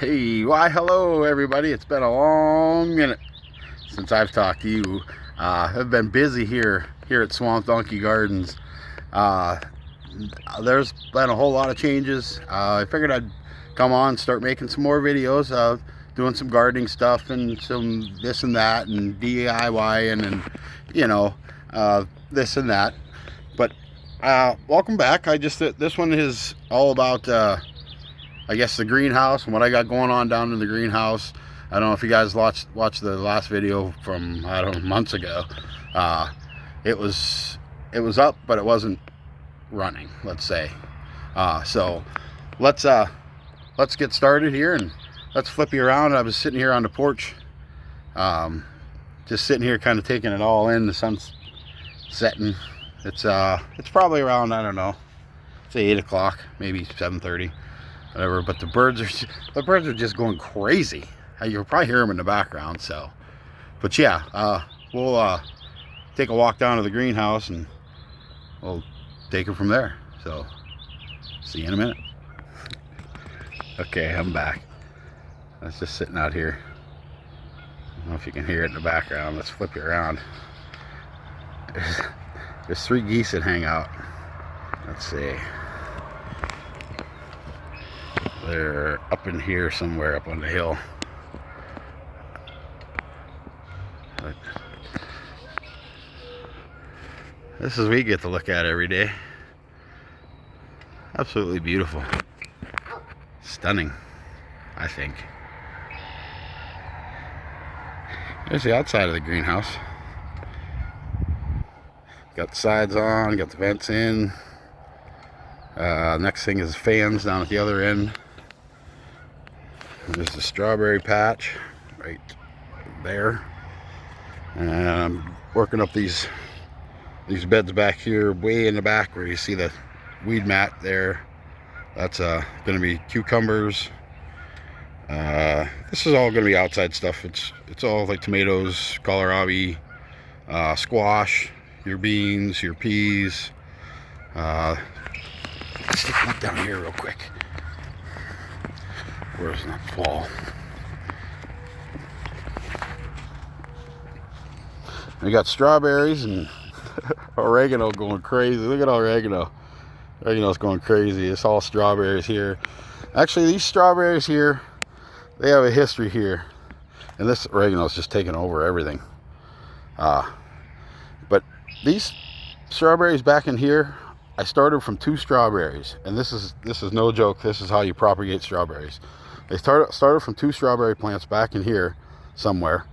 Hey, why hello everybody. It's been a long minute since I've talked to you. I've been busy here at Swamp Donkey Gardens. Uh, there's been a whole lot of changes. I figured I'd come on, start making some more videos, doing some gardening stuff and some this and that and DIYing and this and that. But welcome back. This one is all about I guess the greenhouse and what I got going on down in the greenhouse. I don't know if you guys watched the last video from, I don't know, months ago. It was up, but it wasn't running, let's say. So let's get started here and let's flip you around. I was sitting here on the porch, just sitting here kind of taking it all in. The sun's setting. It's probably around, I don't know, say 8 o'clock, maybe 7:30. Whatever, but the birds are just going crazy. You'll probably hear them in the background. So, but yeah, we'll take a walk down to the greenhouse and we'll take it from there. So, see you in a minute. Okay, I'm back. I was just sitting out here. I don't know if you can hear it in the background. Let's flip you around. There's 3 geese that hang out. Let's see. They're up in here somewhere, up on the hill. But this is what we get to look at every day. Absolutely beautiful. Stunning, I think. There's the outside of the greenhouse. Got the sides on, got the vents in. Next thing is fans down at the other end. There's the strawberry patch right there, and I'm working up these beds back here, way in the back where you see the weed mat there. That's going to be cucumbers. This is all going to be outside stuff. It's all like tomatoes, kohlrabi, squash, your beans, your peas. Let's take a look down here real quick. Where's that fall? We got strawberries and oregano going crazy. Look at oregano. Oregano's going crazy. It's all strawberries here. Actually, these strawberries here, they have a history here. And this oregano's just taking over everything. But these strawberries back in here, I started from 2 strawberries, and this is no joke. This is how you propagate strawberries. They started from 2 strawberry plants back in here somewhere,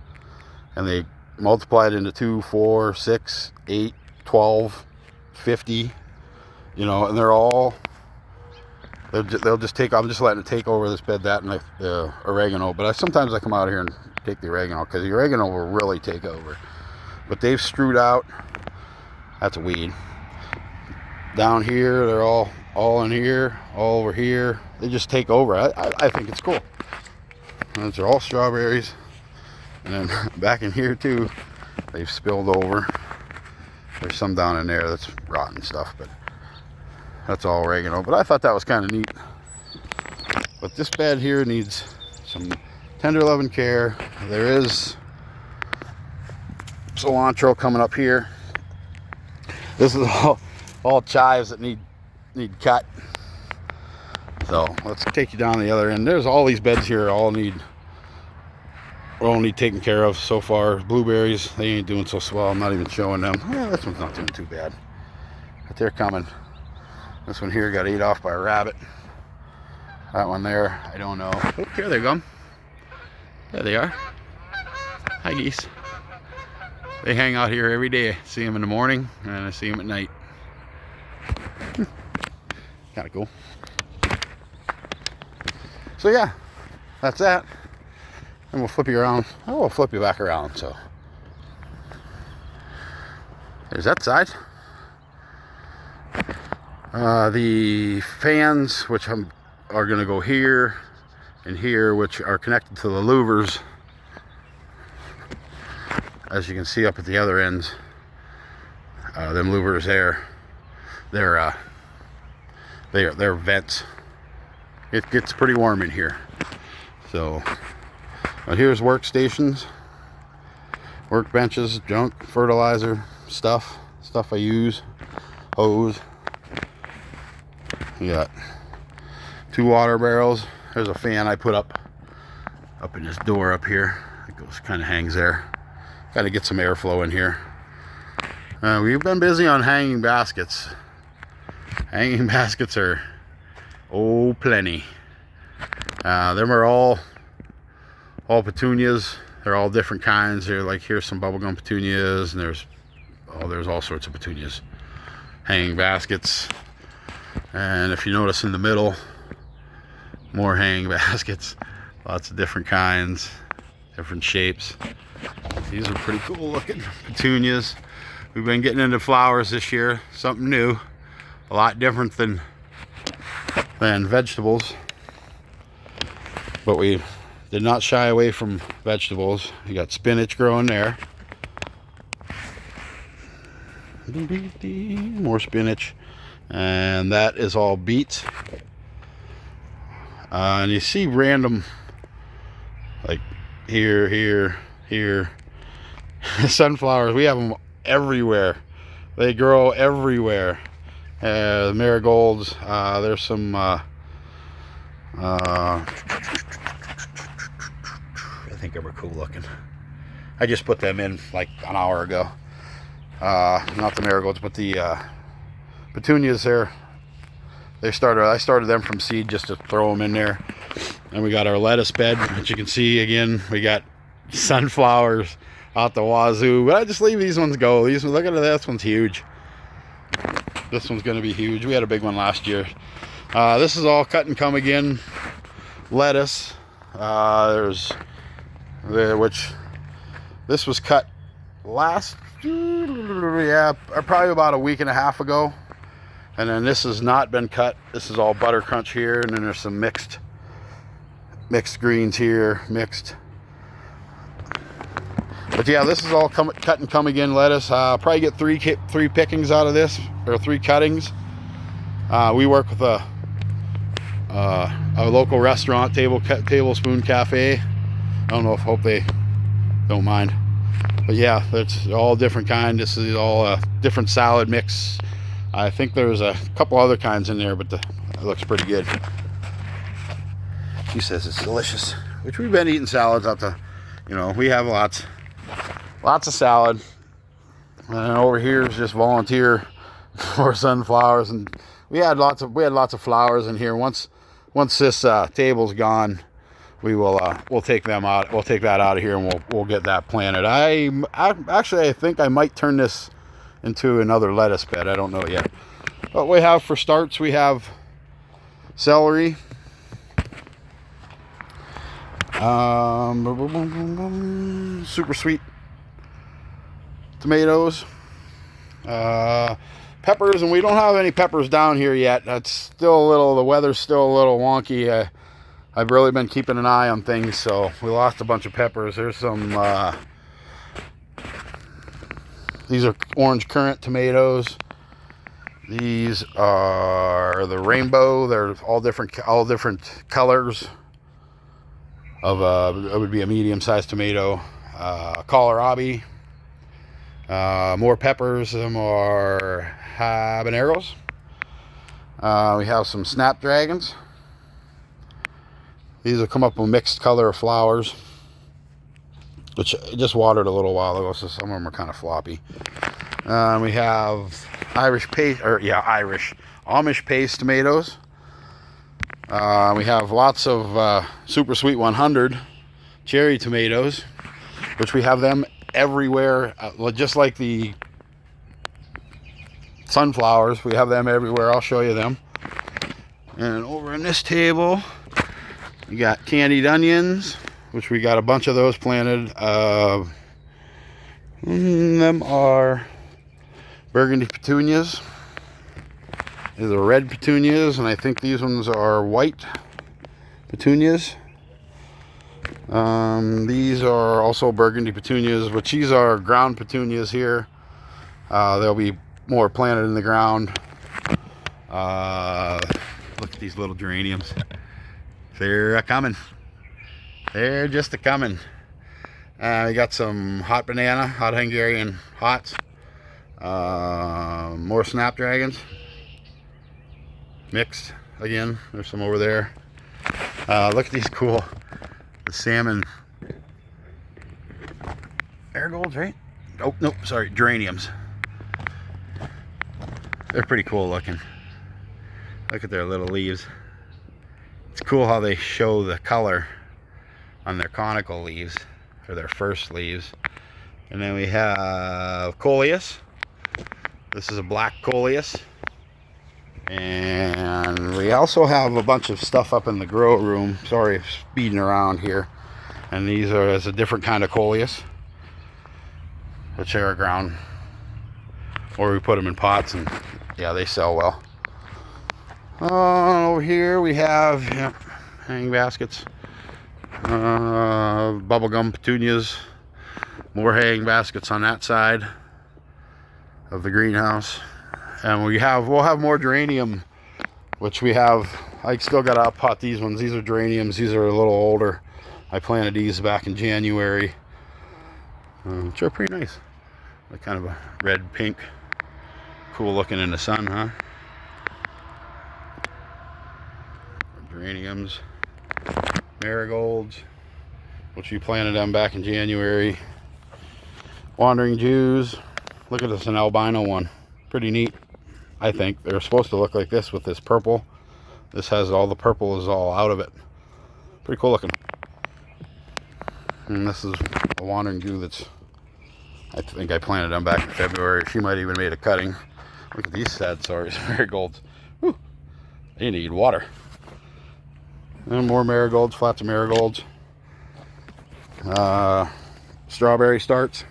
and they multiplied into 2, 4, 6, 8, 12, 50, and they'll just take. I'm just letting it take over this bed, that and the oregano. But sometimes I come out here and take the oregano because the oregano will really take over. But they've strewed out. That's a weed. Down here, they're all in here, all over here. They just take over. I think it's cool. And those are all strawberries. And then back in here too, they've spilled over. There's some down in there that's rotten stuff, but that's all oregano. But I thought that was kind of neat. But this bed here needs some tender loving care. There is cilantro coming up here. This is all chives that need cut. So let's take you down the other end. There's all these beds here all need taken care of so far. Blueberries, they ain't doing so swell. I'm not even showing them. Yeah, this one's not doing too bad, but they're coming. This one here got ate off by a rabbit. That one there, I don't know. Oh, here they come. There they are. Hi, geese. They hang out here every day. I see them in the morning and I see them at night. Kind of cool. So yeah, that's that. And we'll flip you around. Oh, we'll flip you back around. So there's that side. The fans, which are going to go here and here, which are connected to the louvers, as you can see up at the other ends. Them louvers there, they're vents. It gets pretty warm in here. So here's workstations, workbenches, junk, fertilizer, stuff I use, hose. We got 2 water barrels. There's a fan I put up in this door up here. It goes, kind of hangs there. Got to get some airflow in here. We've been busy on hanging baskets. Hanging baskets are plenty. Them are all petunias. They're all different kinds. They're like, here's some bubblegum petunias, and there's all sorts of petunias. Hanging baskets. And if you notice in the middle, more hanging baskets. Lots of different kinds, different shapes. These are pretty cool looking petunias. We've been getting into flowers this year, something new, a lot different than vegetables. But we did not shy away from vegetables. You got spinach growing there. More spinach. And that is all beets. And you see random, like here. Sunflowers, we have them everywhere. They grow everywhere. Marigolds, there's some, I think they were cool looking. I just put them in like an hour ago. Not the marigolds, but the petunias there. I started them from seed just to throw them in there. And we got our lettuce bed, which you can see again. We got sunflowers out the wazoo. But I just leave these ones go. Look at this one's huge. This one's going to be huge. We had a big one last year. This is all cut and come again lettuce. This was cut last, probably about a week and a half ago. And then this has not been cut. This is all butter crunch here, and then there's some mixed greens here, mixed. But yeah, this is all cut and come again lettuce. Probably get three pickings out of this, or 3 cuttings. We work with a local restaurant, Tablespoon Cafe. I hope they don't mind. But yeah, it's all different kind. This is all a different salad mix. I think there's a couple other kinds in there, but it looks pretty good. She says it's delicious, which we've been eating salads out the, we have lots of salad. And over here is just volunteer for sunflowers, and we had lots of flowers in here. Once this table's gone, we'll take them out. We'll take that out of here, and we'll get that planted. I think I might turn this into another lettuce bed. I don't know yet. What we have for starts, we have celery, super sweet tomatoes, peppers, and we don't have any peppers down here yet. That's still the weather's still a little wonky. I've really been keeping an eye on things, so we lost a bunch of peppers. There's some these are orange currant tomatoes. These are the rainbow. They're all different colors of it would be a medium-sized tomato. Kohlrabi. More peppers, more habaneros. We have some snapdragons. These will come up with a mixed color of flowers, which I just watered a little while ago, so some of them are kind of floppy. We have Amish paste tomatoes. We have lots of super sweet 100 cherry tomatoes, which we have them everywhere, just like the sunflowers. We have them everywhere. I'll show you them. And over on this table, we got candied onions, which we got a bunch of those planted. Them are burgundy petunias. These are red petunias, and I think these ones are white petunias. These are also burgundy petunias, but these are ground petunias here. They'll be more planted in the ground. Look at these little geraniums. They're coming. They're just a-coming. We got some hot banana, hot Hungarian hots. More snapdragons. Mixed again. There's some over there. Look at these cool, the salmon marigolds, right? Oh, nope, sorry, geraniums. They're pretty cool looking. Look at their little leaves. It's cool how they show the color on their conical leaves, or their first leaves. And then we have coleus. This is a black coleus. And we also have a bunch of stuff up in the grow room. Sorry, speeding around here. And these are as a different kind of coleus, which are ground, or we put them in pots, and yeah, they sell well. Over here we have hanging baskets, bubblegum petunias, more hanging baskets on that side of the greenhouse. And we'll have more geranium, which we have. I still got to up pot these ones. These are geraniums. These are a little older. I planted these back in January, which are pretty nice. Like kind of a red pink, cool looking in the sun, huh? Geraniums, marigolds, which we planted them back in January. Wandering Jews. Look at this, an albino one. Pretty neat. I think they're supposed to look like this with this purple. This has all the purple is all out of it. Pretty cool looking. And this is a wandering Jew that's, I think I planted them back in February. She might even made a cutting. Look at these sad sorries, marigolds. Whew. They need water. And more marigolds, flats of marigolds. Strawberry starts,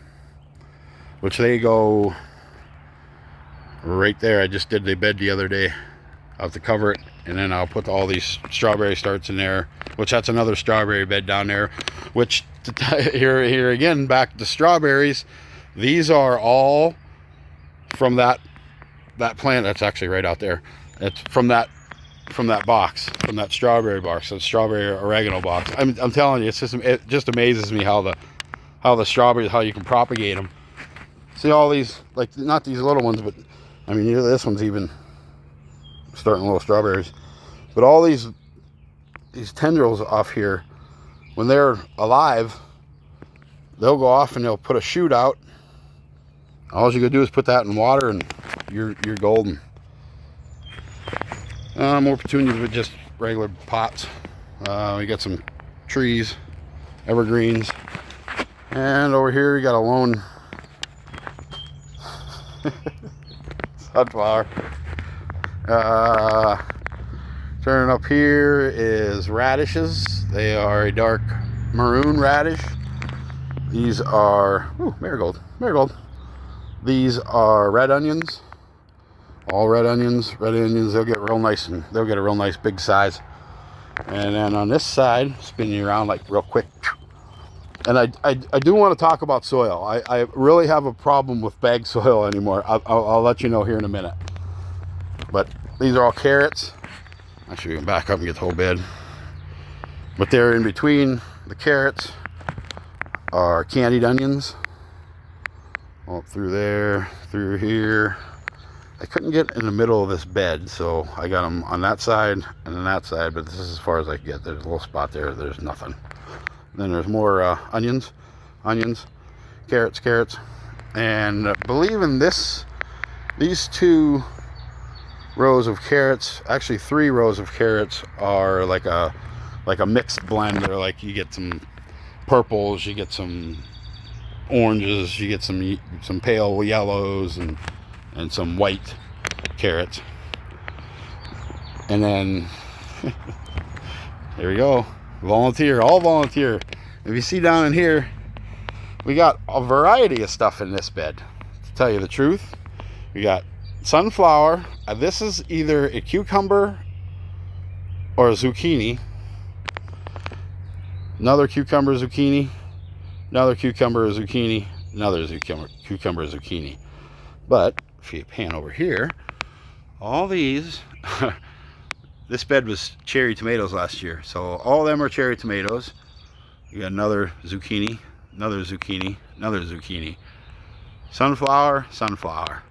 which they go right there. I just did the bed the other day. I'll have to cover it, and then I'll put all these strawberry starts in there, which that's another strawberry bed down there, which here again, back to strawberries. These are all from that plant that's actually right out there. It's from that box, from that strawberry box, that strawberry oregano box. I'm telling you, it just amazes me how the strawberries, how you can propagate them. See all these, like, not these little ones, but I mean, this one's even starting little strawberries. But all these tendrils off here, when they're alive, they'll go off and they'll put a shoot out. All you gotta do is put that in water, and you're golden. More petunias with just regular pots. We got some trees, evergreens, and over here we got a lone sunflower. Turning up here is radishes. They are a dark maroon radish. These are marigold. These are red onions. All red onions. They'll get real nice, and they'll get a real nice big size. And then on this side, spinning around like real quick. And I do want to talk about soil. I really have a problem with bag soil anymore. I'll let you know here in a minute. But these are all carrots. I should even back up and get the whole bed. But they're in between the carrots are candied onions. All through there, through here. I couldn't get in the middle of this bed, so I got them on that side and on that side, but this is as far as I can get. There's a little spot there, there's nothing. Then there's more onions, carrots, and I believe in these 2 rows of carrots, actually 3 rows of carrots, are like a mixed blend. They're like, you get some purples, you get some oranges, you get some pale yellows, and some white carrots. And then there we go. All volunteer. If you see down in here, we got a variety of stuff in this bed, to tell you the truth. We got sunflower. This is either a cucumber or a zucchini. Another cucumber, zucchini. Another cucumber, zucchini. Another cucumber, zucchini. But if you pan over here, all these this bed was cherry tomatoes last year, so all of them are cherry tomatoes. We got another zucchini, another zucchini, another zucchini. Sunflower, sunflower.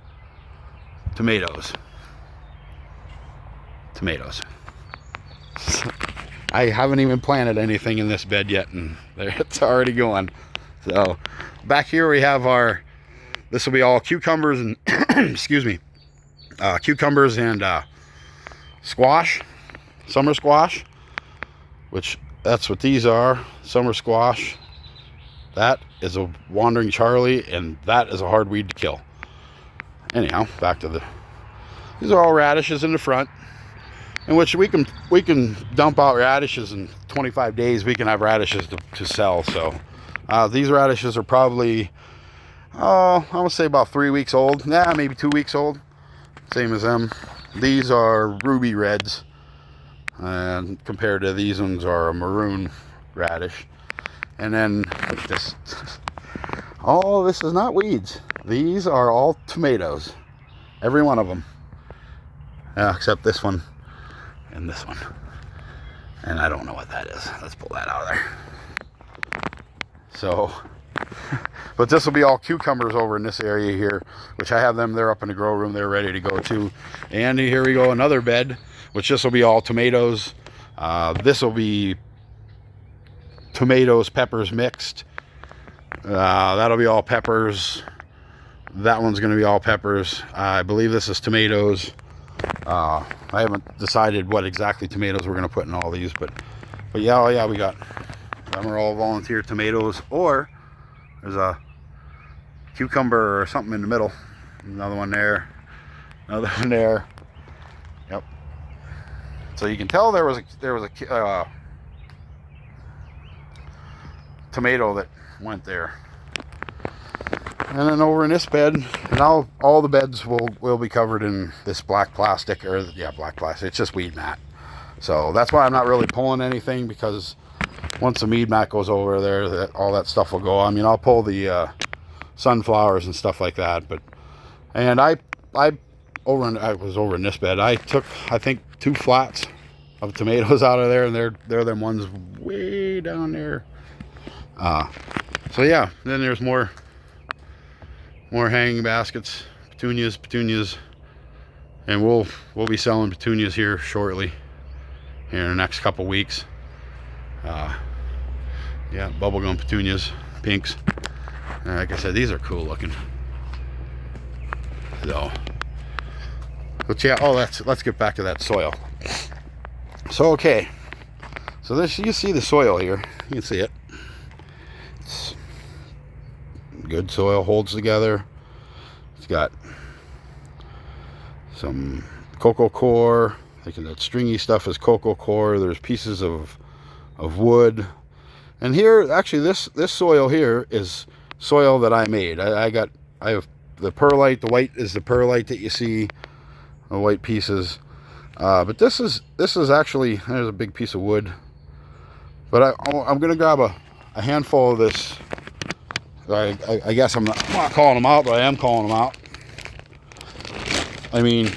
Tomatoes. Tomatoes. I haven't even planted anything in this bed yet, and it's already going. So back here we have our, this will be all cucumbers and excuse me, cucumbers and squash, summer squash, which that's what these are, summer squash. That is a wandering Charlie, and that is a hard weed to kill. Anyhow, back to the, these are all radishes in the front, in which we can dump out radishes in 25 days. We can have radishes to sell. So these radishes are probably, I would say about 3 weeks old. Yeah, maybe 2 weeks old. Same as them. These are ruby reds, and compared to these ones are a maroon radish. And then this, oh, this is not weeds. These are all tomatoes, every one of them, except this one and this one, and I don't know what that is. Let's pull that out of there. So but this will be all cucumbers over in this area here, which I have them, they're up in the grow room, they're ready to go too. And here we go, another bed, which this will be all tomatoes. This will be tomatoes, peppers mixed. That'll be all peppers. That one's going to be all peppers. I believe this is tomatoes. I haven't decided what exactly tomatoes we're going to put in all these, but yeah, oh yeah, we got them are all volunteer tomatoes, or there's a cucumber or something in the middle. Another one there, another one there. Yep. So you can tell there was a tomato that went there. And then over in this bed, now all the beds will be covered in this black plastic, or yeah, black plastic. It's just weed mat. So that's why I'm not really pulling anything, because once the weed mat goes over there, all that stuff will go. I mean, I'll pull the sunflowers and stuff like that, but, and I was over in this bed. I took, I think, 2 flats of tomatoes out of there, and they're them ones way down there. So yeah, then there's more hanging baskets, petunias, and we'll be selling petunias here shortly, here in the next couple weeks. Yeah, bubblegum petunias, pinks. Like I said, these are cool looking. So, but yeah, oh, let's get back to that soil. So okay, so this, you see the soil here, you can see it. It's good soil, holds together. It's got some cocoa core. Thinking that stringy stuff is cocoa core. There's pieces of wood. And here, actually, this soil here is soil that I made. I have the perlite. The white is the perlite that you see, the white pieces. But this is actually, there's a big piece of wood. But I'm gonna grab a handful of this. I guess I'm not calling them out, but I am calling them out. I mean,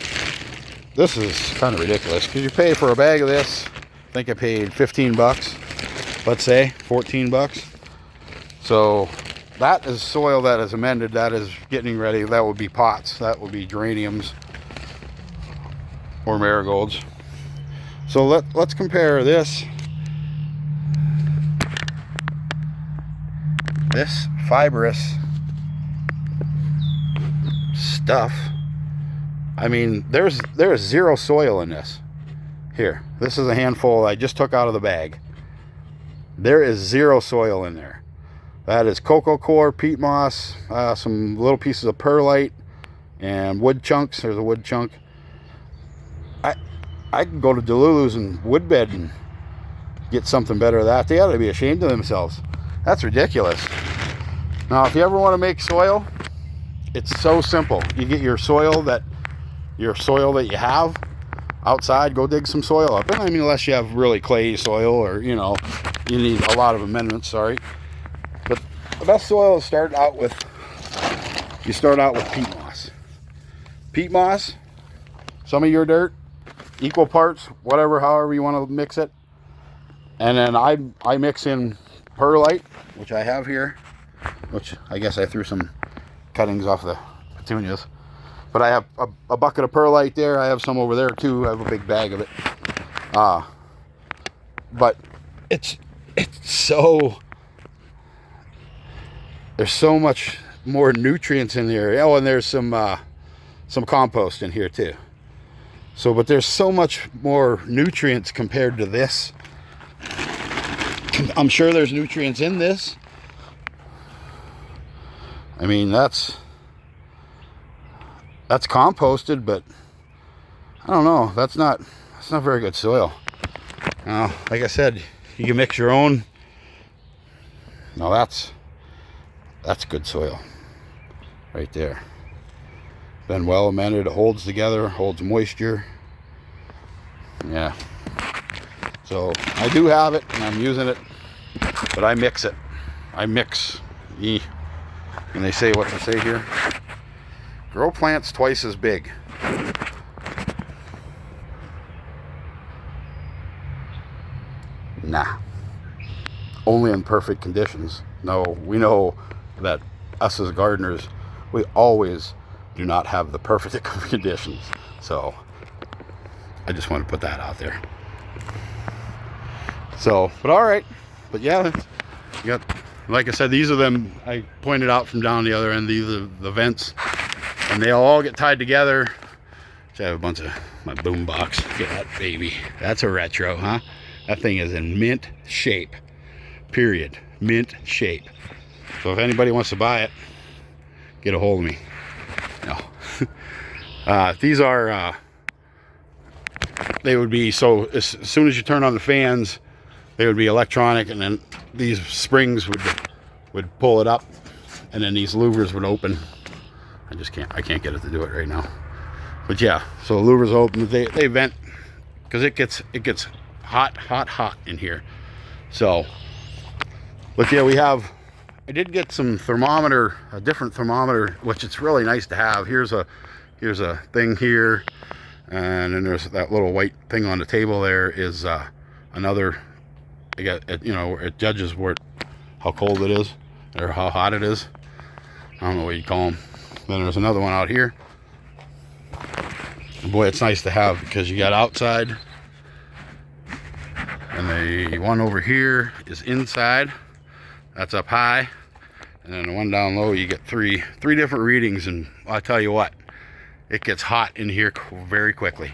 this is kind of ridiculous, because you pay for a bag of this, I think I paid 15 bucks, let's say 14 bucks. So that is soil that is amended, that is getting ready. That would be pots, that would be geraniums or marigolds. So let's compare this fibrous stuff. I mean, there's zero soil in this. Here, this is a handful I just took out of the bag. There is zero soil in there. That is cocoa core, peat moss, some little pieces of perlite, and wood chunks. There's a wood chunk. I can go to Delulu's and woodbed and get something better than that. They ought to be ashamed of themselves. That's ridiculous. Now, if you ever want to make soil, it's so simple. You get your soil that you have outside, go dig some soil up. And I mean, unless you have really clayey soil, or you know, you need a lot of amendments, sorry. But the best soil is start out with peat moss. Peat moss, some of your dirt, equal parts, whatever, however you want to mix it. And then I mix in perlite, which I have here, which I guess I threw some cuttings off the petunias. But I have a bucket of perlite there. I have some over there too. I have a big bag of it. But it's so, there's so much more nutrients in here. Oh, and there's some compost in here too. So, but there's so much more nutrients compared to this. I'm sure there's nutrients in this. I mean, that's composted, but I don't know. That's not very good soil. Like I said, you can mix your own. No, that's good soil right there. Been well amended. It holds together, holds moisture. Yeah. So I do have it, and I'm using it, but I mix it. I mix. And they say what they say here. Grow plants twice as big. Nah. Only in perfect conditions. No, we know that us as gardeners, we always do not have the perfect conditions. So I just want to put that out there. So, but all right. But yeah, you got, like I said, these are them I pointed out from down the other end. These are the vents, and they all get tied together. So I have a bunch of my boom box. Look at that baby. That's a retro, huh? That thing is in mint shape. Period. Mint shape. So if anybody wants to buy it, get a hold of me. No. These are, they would be, so as soon as you turn on the fans, they would be electronic, and then these springs would pull it up, and then these louvers would open. I can't get it to do it right now. But yeah, so the louvers open, they vent, because it gets hot in here. So, but yeah, I did get some thermometer, a different thermometer, which it's really nice to have. Here's a thing here, and then there's that little white thing on the table. There is another. I got it, you know, it judges how cold it is or how hot it is. I don't know what you call them. Then there's another one out here. Boy, it's nice to have, because you got outside, and the one over here is inside. That's up high, and then the one down low, you get three different readings. And I tell you what, it gets hot in here very quickly,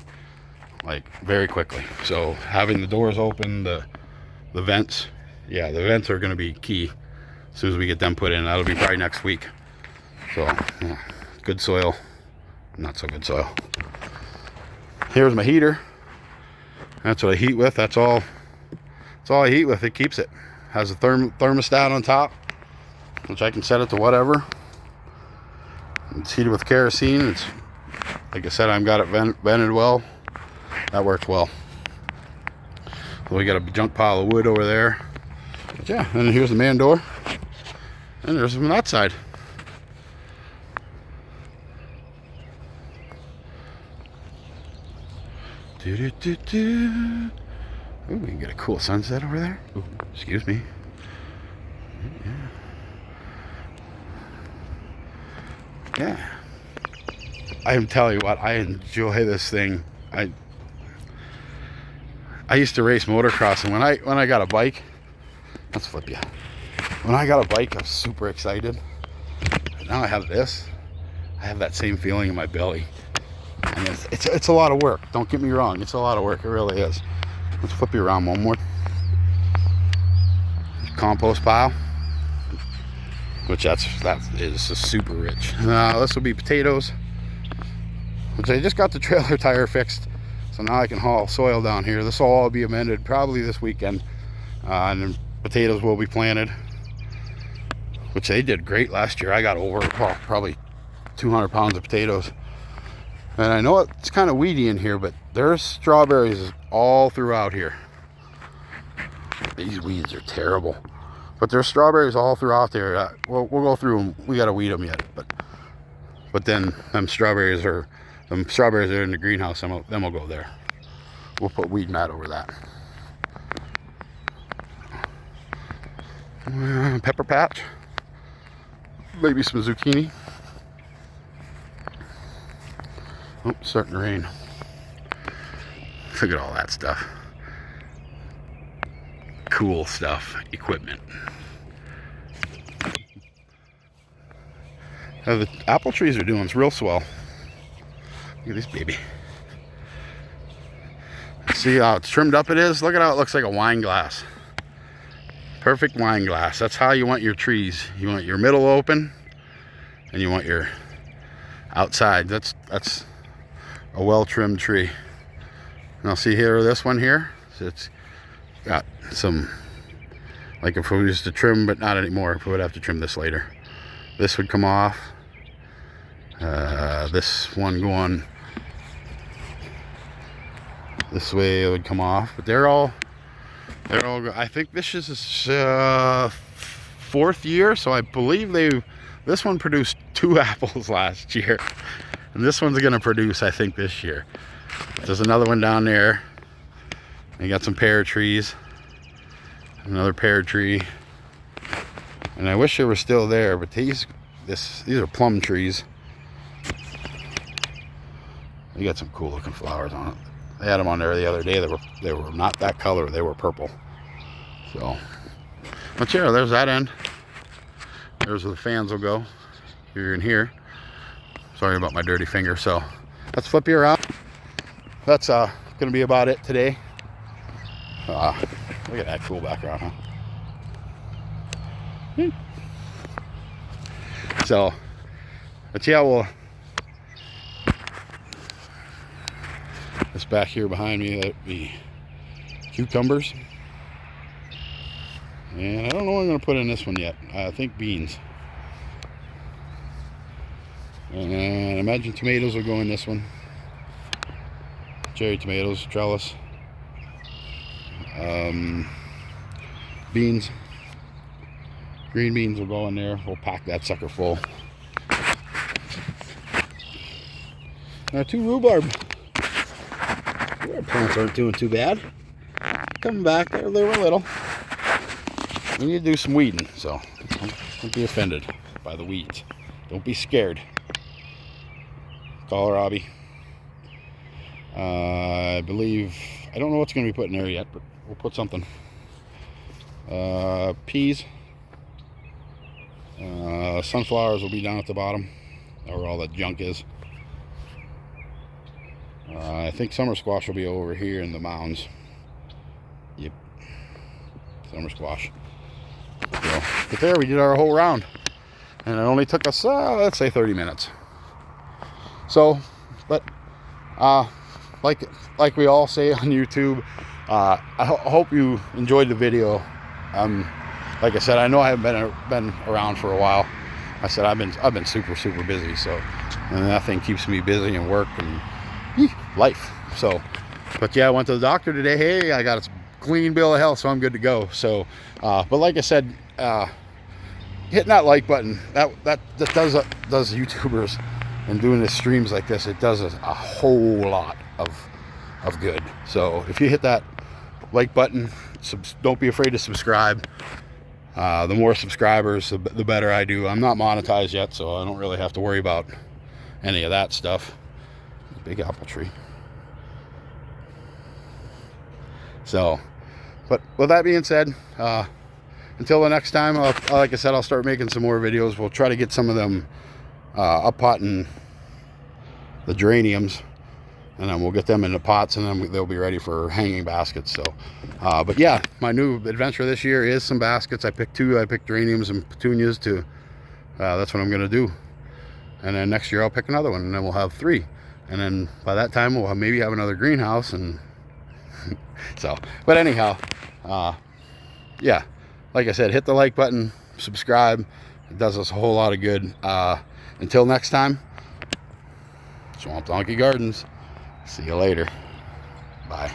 like very quickly. So having the doors open, the vents, yeah, the vents are going to be key as soon as we get them put in. That'll be probably next week. So yeah, good soil, not so good soil. Here's my heater. That's what I heat with. That's all I heat with. It keeps it. Has a thermostat on top, which I can set it to whatever. It's heated with kerosene. It's, like I said, I've got it vented well. That works well. So we got a junk pile of wood over there. But yeah, and here's the man door. And there's from that side. Ooh, we can get a cool sunset over there. Ooh, excuse me. Yeah. I'm telling you what, I enjoy this thing. I used to race motocross, and when I got a bike, let's flip you. When I got a bike, I was super excited. But now I have this. I have that same feeling in my belly. And it's a lot of work. Don't get me wrong. It's a lot of work. It really is. Let's flip you around one more. Compost pile, which that is super rich. This will be potatoes, which I just got the trailer tire fixed, so now I can haul soil down here. This will all be amended probably this weekend, and then potatoes will be planted, which they did great last year. I got over probably 200 pounds of potatoes. And I know it's kind of weedy in here, but there's strawberries all throughout here. These weeds are terrible, but there's strawberries all throughout there. We'll go through them. We got to weed them yet, but then them strawberries are in the greenhouse. Then we'll go there. We'll put weed mat over that. Pepper patch. Maybe some zucchini. Oh, starting to rain. Look at all that stuff. Cool stuff, equipment. The apple trees are doing real swell. Look at this baby. See how trimmed up it is? Look at how it looks like a wine glass. Perfect wine glass. That's how you want your trees. You want your middle open and you want your outside. That's a well-trimmed tree. Now see here, this one here, so it's got some, like if we used to trim, but not anymore, if we would have to trim this later. This would come off. This one going this way, it would come off, but they're all I think this is his fourth year, so I believe this one produced 2 apples last year, and this one's gonna produce, I think, this year. There's another one down there. You got some pear trees, another pear tree, and I wish they were still there, but these are plum trees. You got some cool looking flowers on it. They had them on there the other day. They were not that color. They were purple. So, but yeah, there's that end. There's where the fans will go. Here and here. Sorry about my dirty finger. So, let's flip you around. That's gonna be about it today. Look at that cool background, huh? So, but yeah, we'll. This back here behind me, that'd be cucumbers. And I don't know what I'm going to put in this one yet. I think beans. And I imagine tomatoes will go in this one. Cherry tomatoes, trellis. Beans. Green beans will go in there. We'll pack that sucker full. Now 2 rhubarb. Plants aren't doing too bad. Coming back, they were little. We need to do some weeding, so don't be offended by the weeds. Don't be scared. Call her Robbie. I believe, I don't know what's going to be put in there yet, but we'll put something. Peas. Sunflowers will be down at the bottom, where all that junk is. I think summer squash will be over here in the mounds. Yep, summer squash. So, but there, we did our whole round, and it only took us, let's say, 30 minutes. So, but like we all say on YouTube, I hope you enjoyed the video. Like I said, I know I haven't been around for a while. I said I've been super busy, so, and that thing keeps me busy and work and life. So, but yeah, I went to the doctor today. Hey, I got a clean bill of health, so I'm good to go. So, but like I said, hitting that like button, that does YouTubers and doing the streams like this, it does a whole lot of good. So if you hit that like button, don't be afraid to subscribe. The more subscribers, the better I do. I'm not monetized yet, so I don't really have to worry about any of that stuff. Big apple tree. So, but with that being said, until the next time, like I said, I'll start making some more videos. We'll try to get some of them up potting the geraniums, and then we'll get them in the pots, and then they'll be ready for hanging baskets. So, but yeah, my new adventure this year is some baskets. I picked 2. I picked geraniums and petunias to. That's what I'm gonna do, and then next year I'll pick another one, and then we'll have 3. And then by that time, we'll maybe have another greenhouse. And so, but anyhow, yeah, like I said, hit the like button, subscribe. It does us a whole lot of good. Until next time, Swamp Donkey Gardens. See you later. Bye.